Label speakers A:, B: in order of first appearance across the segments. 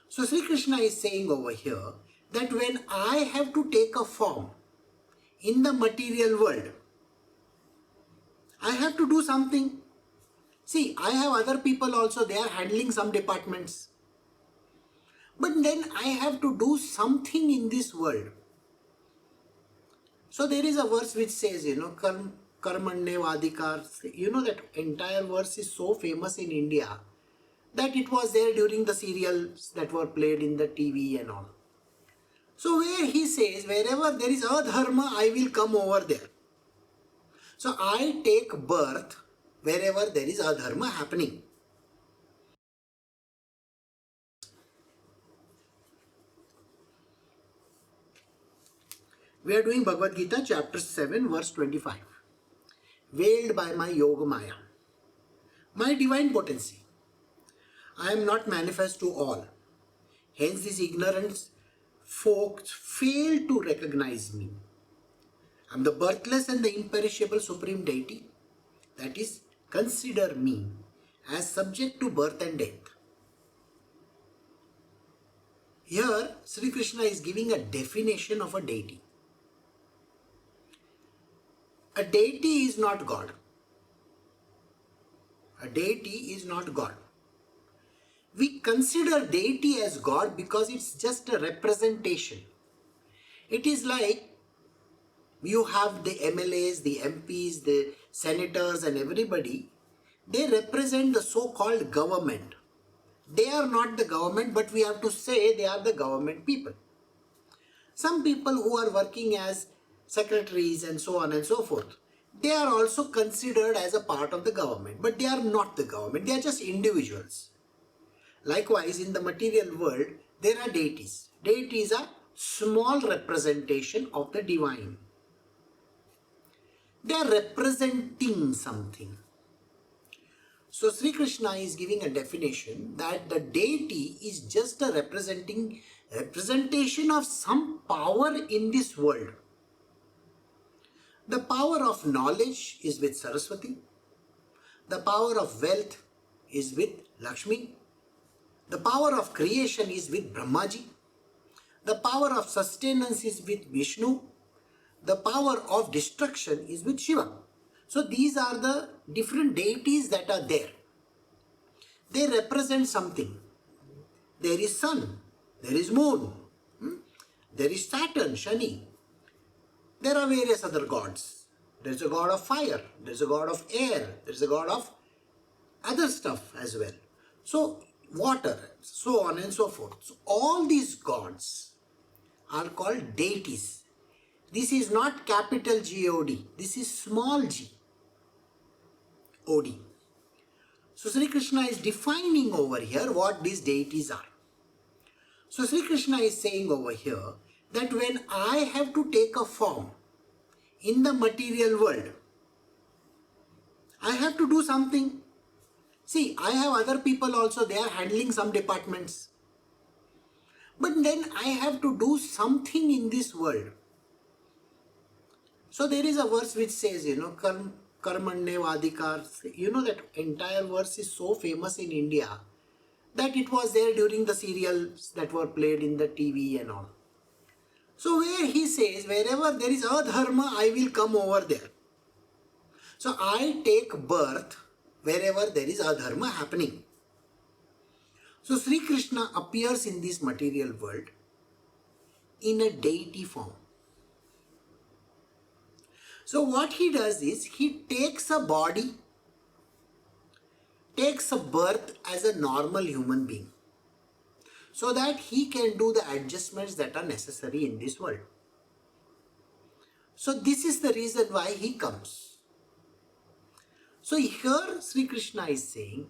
A: So Sri Krishna is saying over here that when I have to take a form in the material world, I have to do something. See, I have other people also, they are handling some departments. But then I have to do something in this world. So there is a verse which says, karmanye vadikar. That entire verse is so famous in India that it was there during the serials that were played in the TV and all. So where he says, wherever there is Adharma, I will come over there. So I take birth wherever there is Adharma happening. We are doing Bhagavadgita chapter 7 verse 25. Veiled by my YogMaya, my divine potency, I am not manifest to all. Hence these ignorant folks fail to recognize me. I am the birthless and the imperishable supreme deity. That is, consider me as subject to birth and death. Here Sri Krishna is giving a definition of a deity. A deity is not God. A deity is not God. We consider deity as God because it's just a representation. It is like you have the MLAs, the MPs, the senators and everybody. They represent the so-called government. They are not the government, but we have to say they are the government people. Some people who are working as secretaries and so on and so forth, they are also considered as a part of the government, but they are not the government, they are just individuals. Likewise, in the material world, there are deities. Deities are small representation of the divine. They are representing something. So Sri Krishna is giving a definition that the deity is just a representation of some power in this world. The power of knowledge is with Saraswati. The power of wealth is with Lakshmi. The power of creation is with Brahmaji. The power of sustenance is with Vishnu. The power of destruction is with Shiva. So these are the different deities that are there. They represent something. There is sun, there is moon, there is Saturn, Shani. There are various other gods. There is a god of fire, there is a god of air, there is a god of other stuff as well. So water, so on and so forth. So all these gods are called deities. This is not capital G-O-D. This is small g, O-D. So Sri Krishna is defining over here what these deities are. So Sri Krishna is saying over here that when I have to take a form in the material world, I have to do something. See, I have other people also, they are handling some departments. But then I have to do something in this world. So there is a verse which says, karmanye vadikar. That entire verse is so famous in India that it was there during the serials that were played in the TV and all. So where he says, wherever there is Adharma, I will come over there. So I take birth wherever there is Adharma happening. So Sri Krishna appears in this material world in a deity form. So what he does is, he takes a body, takes a birth as a normal human being, so that he can do the adjustments that are necessary in this world. So this is the reason why he comes. So here Sri Krishna is saying,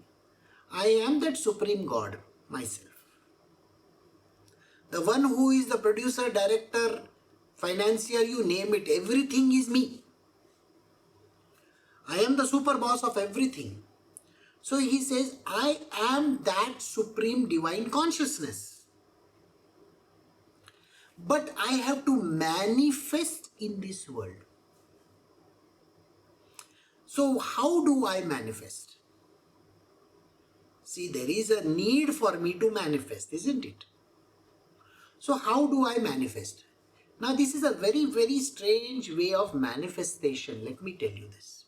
A: I am that supreme God myself. The one who is the producer, director, financier, you name it, everything is me. I am the super boss of everything. So he says, I am that supreme divine consciousness. But I have to manifest in this world. So how do I manifest? See, there is a need for me to manifest, isn't it? So how do I manifest? Now this is a very, very strange way of manifestation. Let me tell you this.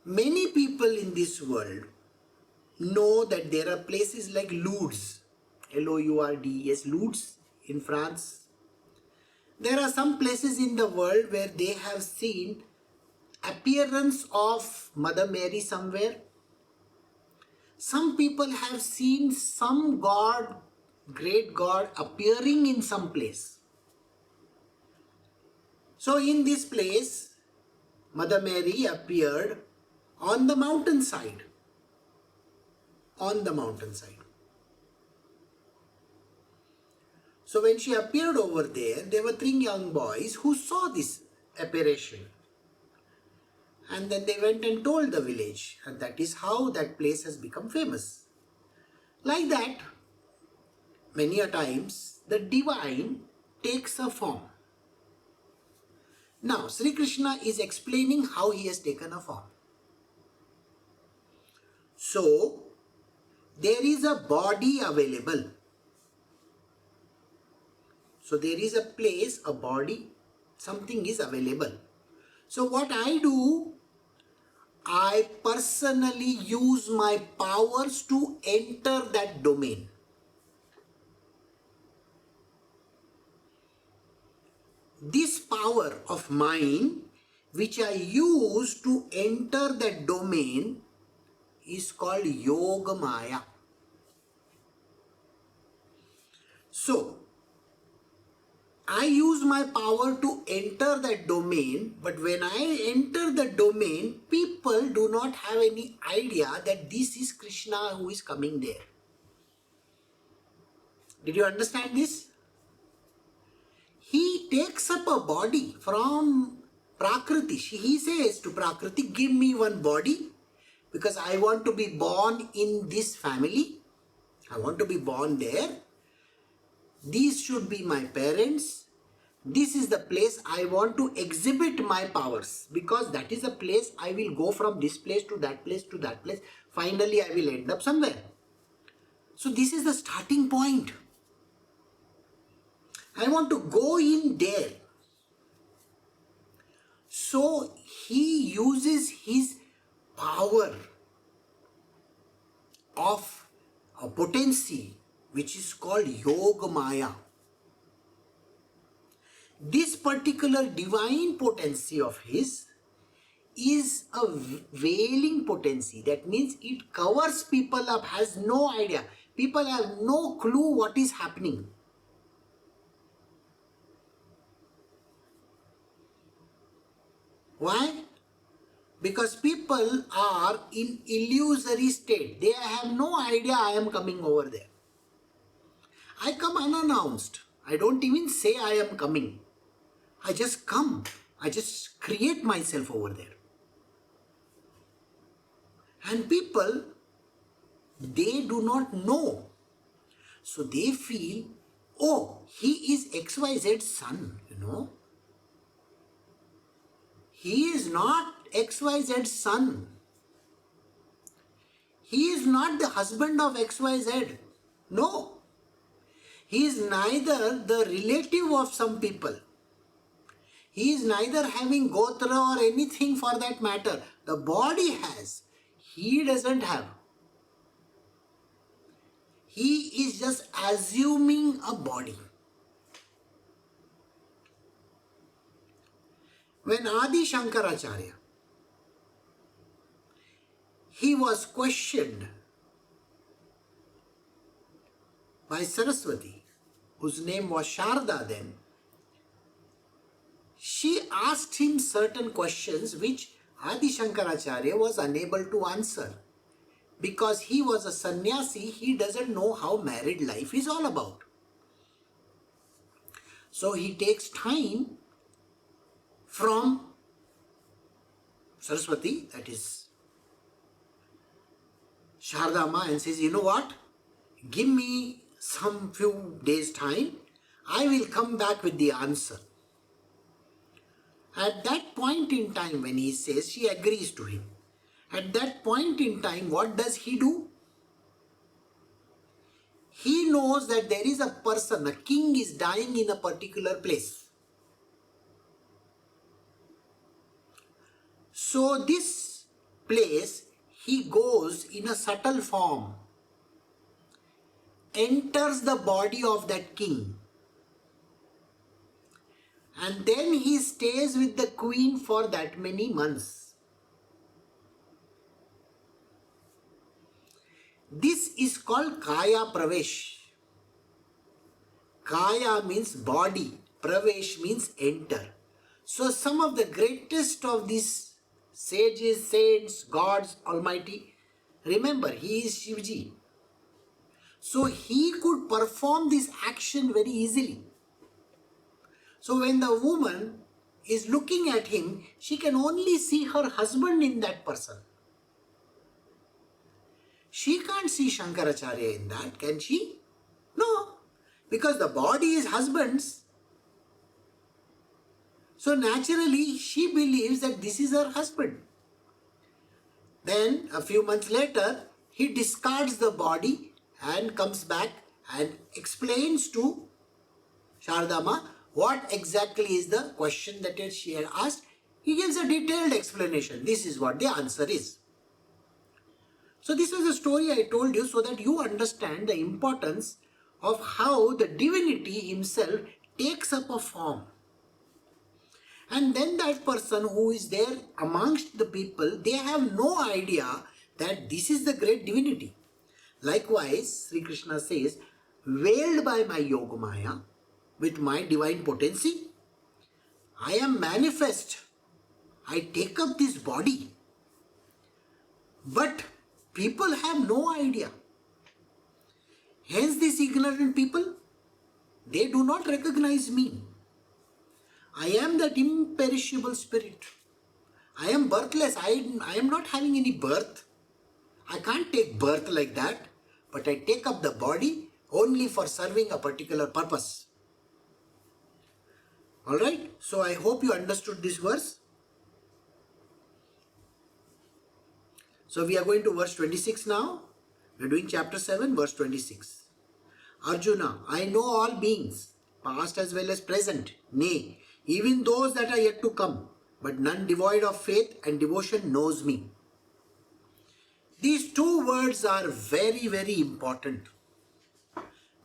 A: Many people in this world know that there are places like Lourdes, Lourdes, Lourdes in France. There are some places in the world where they have seen appearance of Mother Mary somewhere. Some people have seen some God, great God, appearing in some place. So in this place, Mother Mary appeared on the mountainside. On the mountainside. So when she appeared over there were 3 young boys who saw this apparition. And then they went and told the village, and that is how that place has become famous. Like that, many a times, the divine takes a form. Now, Sri Krishna is explaining how he has taken a form. So, there is a body available. So, there is a place, a body, something is available. So, what I do, I personally use my powers to enter that domain. This power of mine, which I use to enter that domain, is called YogMaya. So, I use my power to enter that domain, but when I enter the domain, people do not have any idea that this is Krishna who is coming there. Did you understand this? He takes up a body from Prakriti. He says to Prakriti, give me one body because I want to be born in this family. I want to be born there. These should be my parents. This is the place I want to exhibit my powers, because that is a place I will go from this place to that place to that place. Finally, I will end up somewhere. So this is the starting point. I want to go in there. So he uses his power of a potency which is called YogMaya. This particular divine potency of his is a veiling potency. That means it covers people up, has no idea. People have no clue what is happening. Why? Because people are in illusory state. They have no idea I am coming over there. I come unannounced. I don't even say I am coming. I just come. I just create myself over there. And people, they do not know. So they feel, oh, he is XYZ's son, He is not XYZ's son. He is not the husband of XYZ. No. He is neither the relative of some people. He is neither having gotra or anything for that matter. The body has. He doesn't have. He is just assuming a body. When Adi Shankaracharya, he was questioned by Saraswati, whose name was Sharda then, she asked him certain questions which Adi Shankaracharya was unable to answer. Because he was a sannyasi, he doesn't know how married life is all about. So he takes time from Saraswati, that is Shardama, and says, you know what? Give me some few days time. I will come back with the answer. At that point in time when he says, she agrees to him. At that point in time, what does he do? He knows that there is a person, a king is dying in a particular place. So this place, he goes in a subtle form, enters the body of that king, and then he stays with the queen for that many months. This is called Kaya Pravesh. Kaya means body, Pravesh means enter. So some of the greatest of these sages, saints, gods, Almighty, remember, he is Shivji. So he could perform this action very easily. So when the woman is looking at him, she can only see her husband in that person. She can't see Shankaracharya in that, can she? No, because the body is husband's. So naturally, she believes that this is her husband. Then, a few months later, he discards the body and comes back and explains to Shardama what exactly is the question that she had asked. He gives a detailed explanation. This is what the answer is. So this was a story I told you so that you understand the importance of how the divinity himself takes up a form. And then that person who is there amongst the people, they have no idea that this is the great divinity. Likewise, Sri Krishna says, veiled by my YogMaya, with my divine potency, I am manifest. I take up this body. But people have no idea. Hence these ignorant people, they do not recognize me. I am that imperishable spirit. I am birthless. I am not having any birth. I can't take birth like that. But I take up the body only for serving a particular purpose. Alright? So I hope you understood this verse. So we are going to verse 26 now. We are doing chapter 7, verse 26. Arjuna, I know all beings, past as well as present, nay, even those that are yet to come, but none devoid of faith and devotion knows me. These two words are very, very important.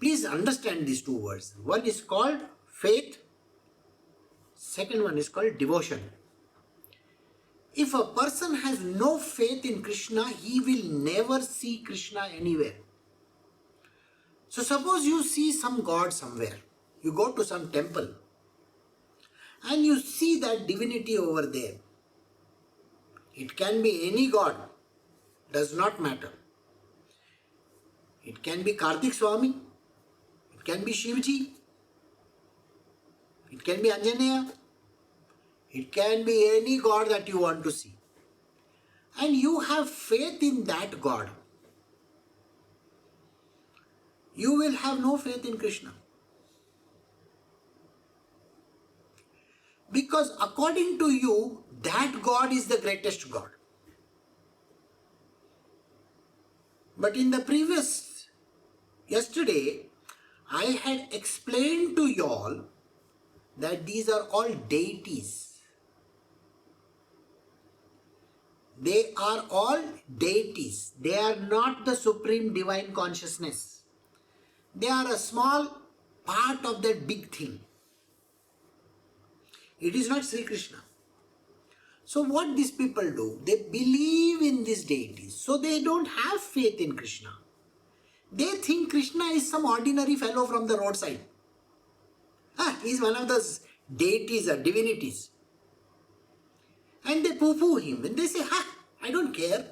A: Please understand these two words. One is called faith, second one is called devotion. If a person has no faith in Krishna, he will never see Krishna anywhere. So suppose you see some god somewhere. You go to some temple and you see that divinity over there. It can be any god, does not matter. It can be Kartik Swami, it can be Shivji, it can be Anjaneya, it can be any god that you want to see. And you have faith in that god. You will have no faith in Krishna. Because according to you, that God is the greatest God. But in the yesterday, I had explained to you all that these are all deities. They are all deities. They are not the supreme divine consciousness. They are a small part of that big thing. It is not Sri Krishna. So what these people do, they believe in these deities. So they don't have faith in Krishna. They think Krishna is some ordinary fellow from the roadside. He is one of those deities or divinities. And they poo-poo him and they say, I don't care.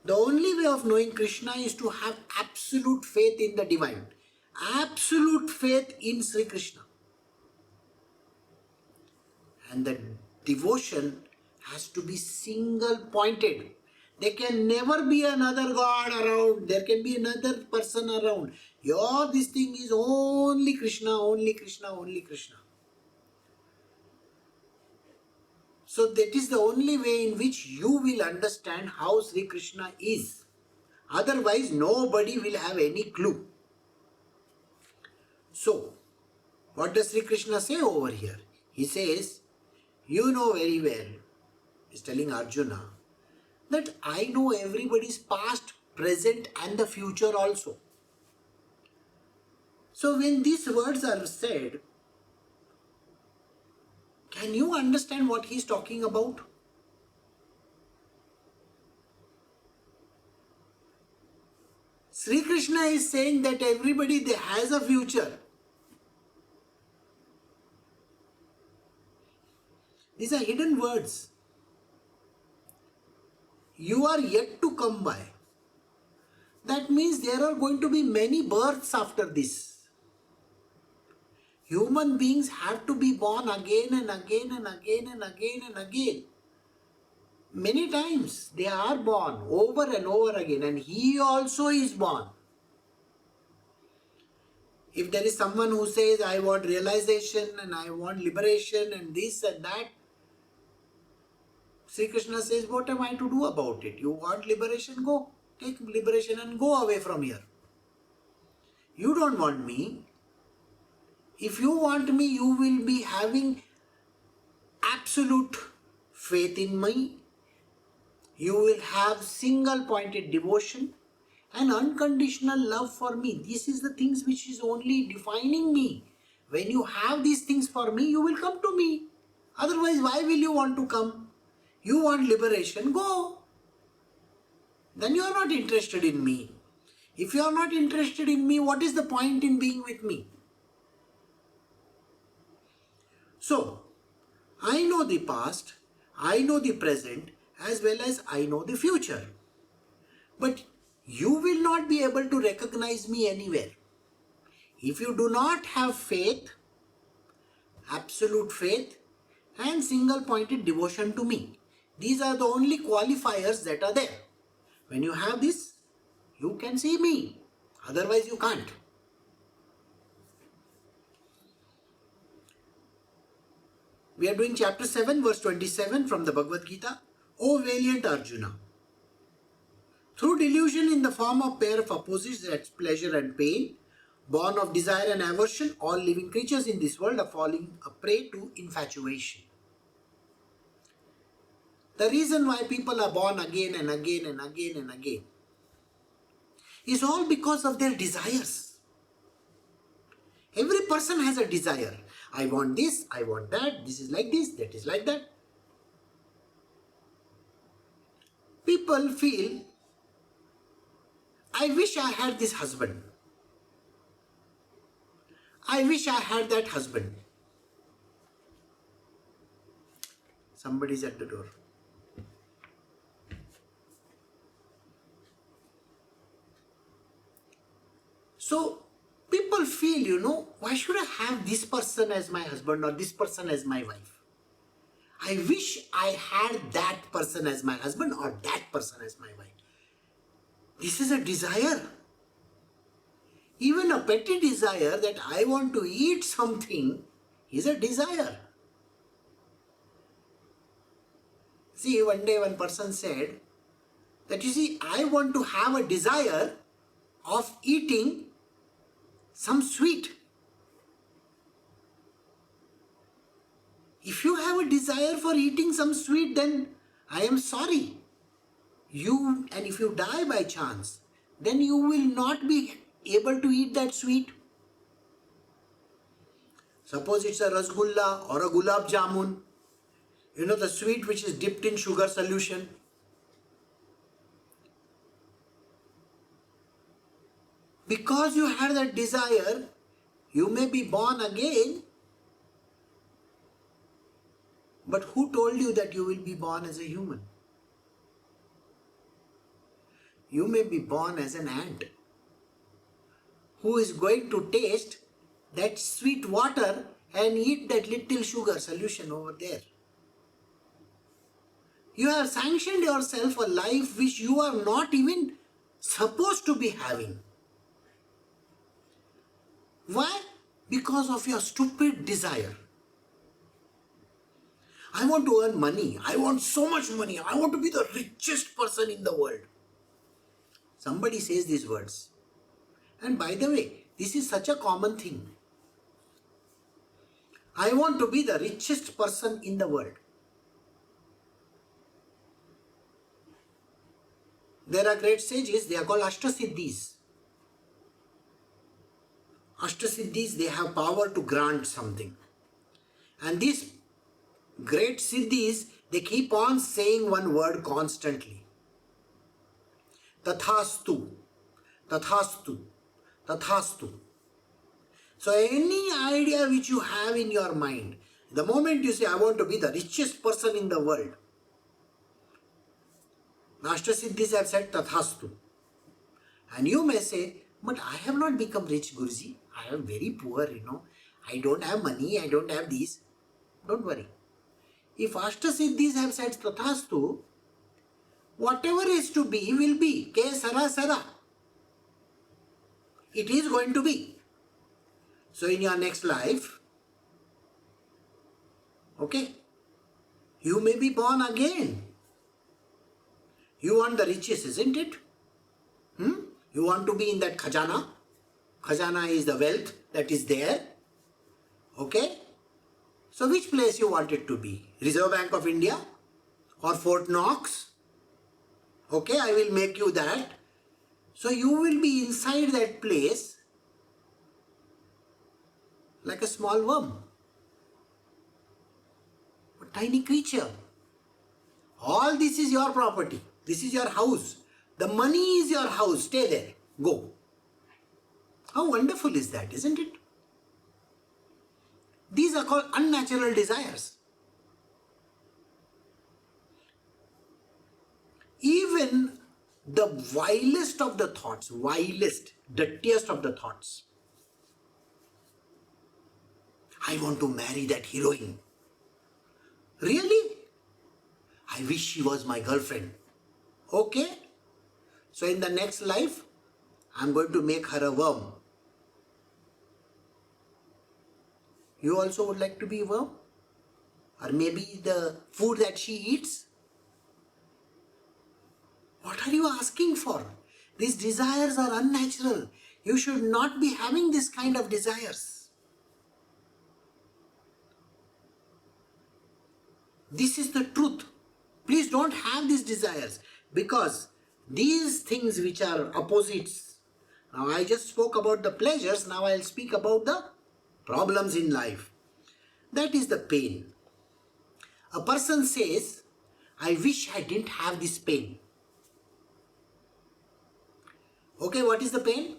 A: The only way of knowing Krishna is to have absolute faith in the divine. Absolute faith in Sri Krishna. And the devotion has to be single pointed. There can never be another god around. There can be another person around. This thing is only Krishna, only Krishna, only Krishna. So that is the only way in which you will understand how Sri Krishna is. Otherwise, nobody will have any clue. So, what does Sri Krishna say over here? He says, you know very well, he's telling Arjuna, that I know everybody's past, present and the future also. So when these words are said, can you understand what he's talking about? Sri Krishna is saying that everybody there has a future. These are hidden words. You are yet to come by. That means there are going to be many births after this. Human beings have to be born again and again and again and again and again. Many times they are born over and over again, and he also is born. If there is someone who says, I want realization and I want liberation and this and that, Sri Krishna says, what am I to do about it? You want liberation? Go. Take liberation and go away from here. You don't want me. If you want me, you will be having absolute faith in me. You will have single-pointed devotion and unconditional love for me. This is the things which is only defining me. When you have these things for me, you will come to me. Otherwise, why will you want to come? You want liberation, go. Then you are not interested in me. If you are not interested in me, what is the point in being with me? So, I know the past, I know the present, as well as I know the future. But you will not be able to recognize me anywhere. If you do not have faith, absolute faith, and single-pointed devotion to me, these are the only qualifiers that are there. When you have this, you can see me. Otherwise, you can't. We are doing chapter 7, verse 27 from the Bhagavadgita. O valiant Arjuna, through delusion in the form of pair of opposites, that's pleasure and pain, born of desire and aversion, all living creatures in this world are falling a prey to infatuation. The reason why people are born again and again and again and again is all because of their desires. Every person has a desire. I want this, I want that, this is like this, that is like that. People feel, I wish I had this husband. I wish I had that husband. Somebody's at the door. So, people feel, why should I have this person as my husband or this person as my wife? I wish I had that person as my husband or that person as my wife. This is a desire. Even a petty desire that I want to eat something is a desire. See, one day one person said that, I want to have a desire of eating some sweet. If you have a desire for eating some sweet, then I am sorry. And if you die by chance, then you will not be able to eat that sweet. Suppose it's a rasgulla or a gulab jamun, the sweet which is dipped in sugar solution. Because you had that desire, you may be born again. But who told you that you will be born as a human? You may be born as an ant who is going to taste that sweet water and eat that little sugar solution over there. You have sanctioned yourself a life which you are not even supposed to be having. Why? Because of your stupid desire. I want to earn money. I want so much money. I want to be the richest person in the world. Somebody says these words. And by the way, this is such a common thing. I want to be the richest person in the world. There are great sages, they are called Ashtasiddhis. Ashtasiddhis, they have power to grant something. And these great siddhis, they keep on saying one word constantly. Tathastu, tathastu, tathastu. So any idea which you have in your mind, the moment you say, I want to be the richest person in the world, the Ashtasiddhis have said tathastu. And you may say, but I have not become rich, Guruji. I am very poor, I don't have money, I don't have these. Don't worry. If Ashtasiddhis have said tathastu, whatever is to be will be. Ke sara sara. It is going to be. So in your next life, okay, you may be born again. You want the riches, isn't it? You want to be in that khajana. Khajana is the wealth that is there. Okay? So which place you want it to be? Reserve Bank of India or Fort Knox? Okay, I will make you that. So you will be inside that place like a small worm. A tiny creature. All this is your property. This is your house. The money is your house. Stay there. Go. How wonderful is that, isn't it? These are called unnatural desires. Even the vilest of the thoughts, vilest, dirtiest of the thoughts. I want to marry that heroine. Really? I wish she was my girlfriend. Okay? So in the next life, I'm going to make her a worm. You also would like to be a worm? Or maybe the food that she eats? What are you asking for? These desires are unnatural. You should not be having this kind of desires. This is the truth. Please don't have these desires, because these things which are opposites. Now I just spoke about the pleasures, now I'll speak about the problems in life. That is the pain. A person says, I wish I didn't have this pain. Okay, what is the pain?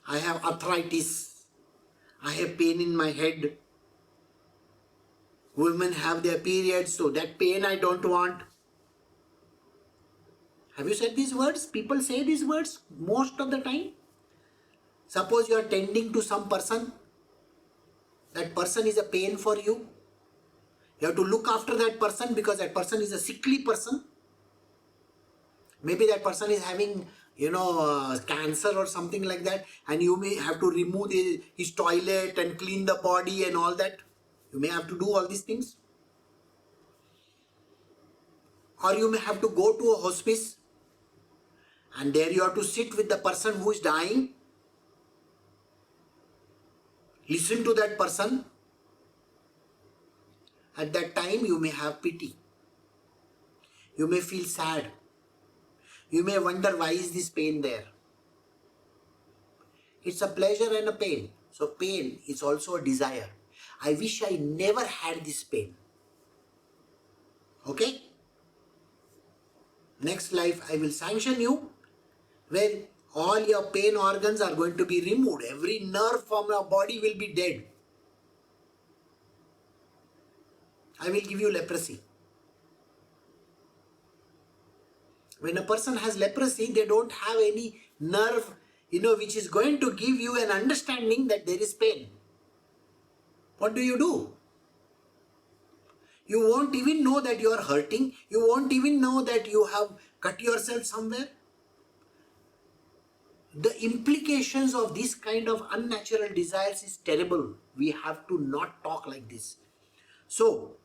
A: I have arthritis. I have pain in my head. Women have their periods, so that pain I don't want. Have you said these words? People say these words most of the time. Suppose you are tending to some person. That person is a pain for you. You have to look after that person because that person is a sickly person. Maybe that person is having, cancer or something like that, and you may have to remove his toilet and clean the body and all that. You may have to do all these things. Or you may have to go to a hospice, and there you have to sit with the person who is dying. Listen to that person. At that time, you may have pity. You may feel sad. You may wonder, why is this pain there? It's a pleasure and a pain. So pain is also a desire. I wish I never had this pain. Okay? Next life I will sanction you, where all your pain organs are going to be removed. Every nerve from your body will be dead. I will give you leprosy. When a person has leprosy, they don't have any nerve, which is going to give you an understanding that there is pain. What do? You won't even know that you are hurting. You won't even know that you have cut yourself somewhere. The implications of this kind of unnatural desires is terrible. We have to not talk like this. So,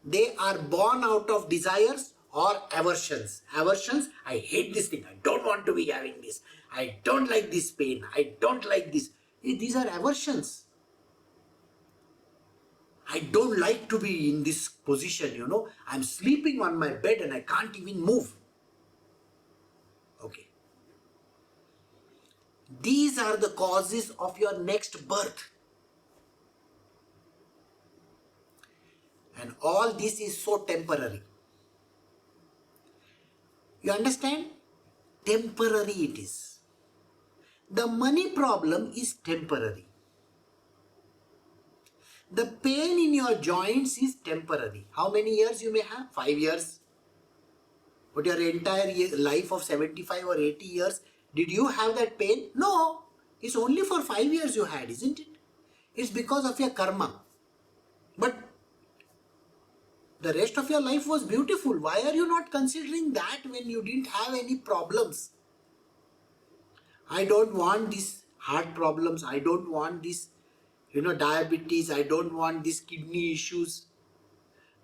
A: They are born out of desires or aversions. Aversions, I hate this thing. I don't want to be having this. I don't like this pain. I don't like this. These are aversions. I don't like to be in this position, you know. I'm sleeping on my bed and I can't even move. Okay. These are the causes of your next birth. And all this is so temporary. You understand? Temporary it is. The money problem is temporary. The pain in your joints is temporary. How many years you may have? 5 years. But your entire life of 75 or 80 years, did you have that pain? No. It's only for 5 years you had, isn't it? It's because of your karma. But the rest of your life was beautiful. Why are you not considering that when you didn't have any problems? I don't want these heart problems. I don't want this, diabetes. I don't want these kidney issues.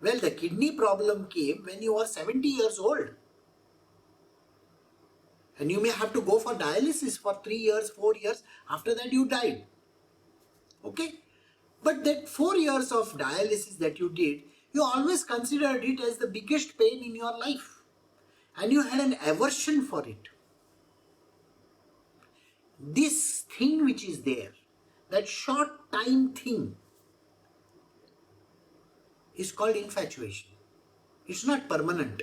A: Well, the kidney problem came when you were 70 years old. And you may have to go for dialysis for 3 years, 4 years. After that you died. Okay? But that 4 years of dialysis that you did, you always considered it as the biggest pain in your life. And you had an aversion for it. This thing which is there, that short time thing, is called infatuation. It's not permanent.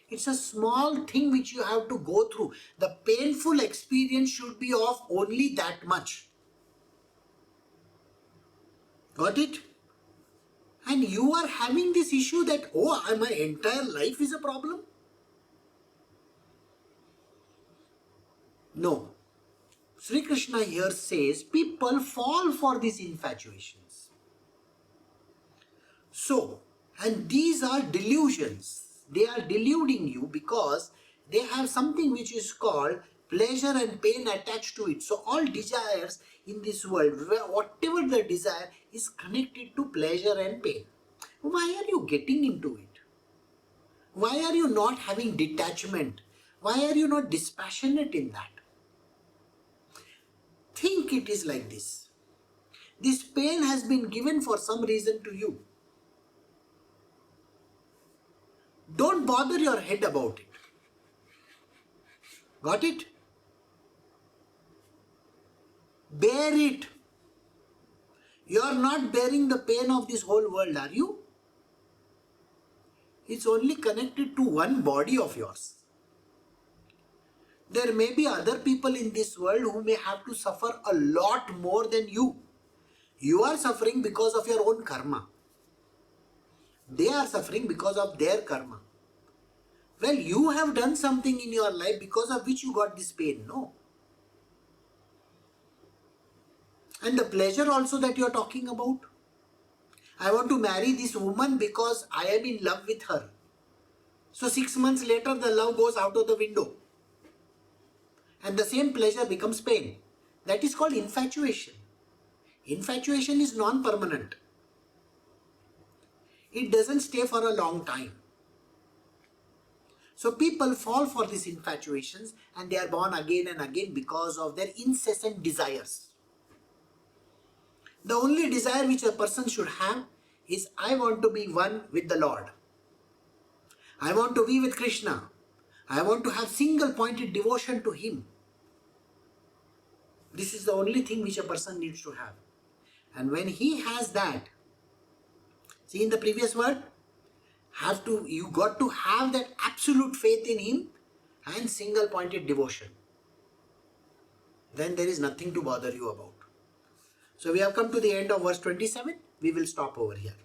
A: It's a small thing which you have to go through. The painful experience should be of only that much. Got it? And you are having this issue that, my entire life is a problem? No. Sri Krishna here says people fall for these infatuations. So, and these are delusions. They are deluding you because they have something which is called pleasure and pain attached to it. So all desires in this world, whatever the desire, is connected to pleasure and pain. Why are you getting into it? Why are you not having detachment? Why are you not dispassionate in that? Think it is like this. This pain has been given for some reason to you. Don't bother your head about it. Got it? Bear it. You are not bearing the pain of this whole world, are you? It's only connected to one body of yours. There may be other people in this world who may have to suffer a lot more than you. You are suffering because of your own karma. They are suffering because of their karma. Well, you have done something in your life because of which you got this pain, no? And the pleasure also that you are talking about. I want to marry this woman because I am in love with her. So 6 months later, the love goes out of the window. And the same pleasure becomes pain. That is called infatuation. Infatuation is non-permanent. It doesn't stay for a long time. So people fall for these infatuations and they are born again and again because of their incessant desires. The only desire which a person should have is, I want to be one with the Lord. I want to be with Krishna. I want to have single-pointed devotion to Him. This is the only thing which a person needs to have. And when he has that, see in the previous word, you got to have that absolute faith in Him and single-pointed devotion. Then there is nothing to bother you about. So we have come to the end of verse 27. We will stop over here.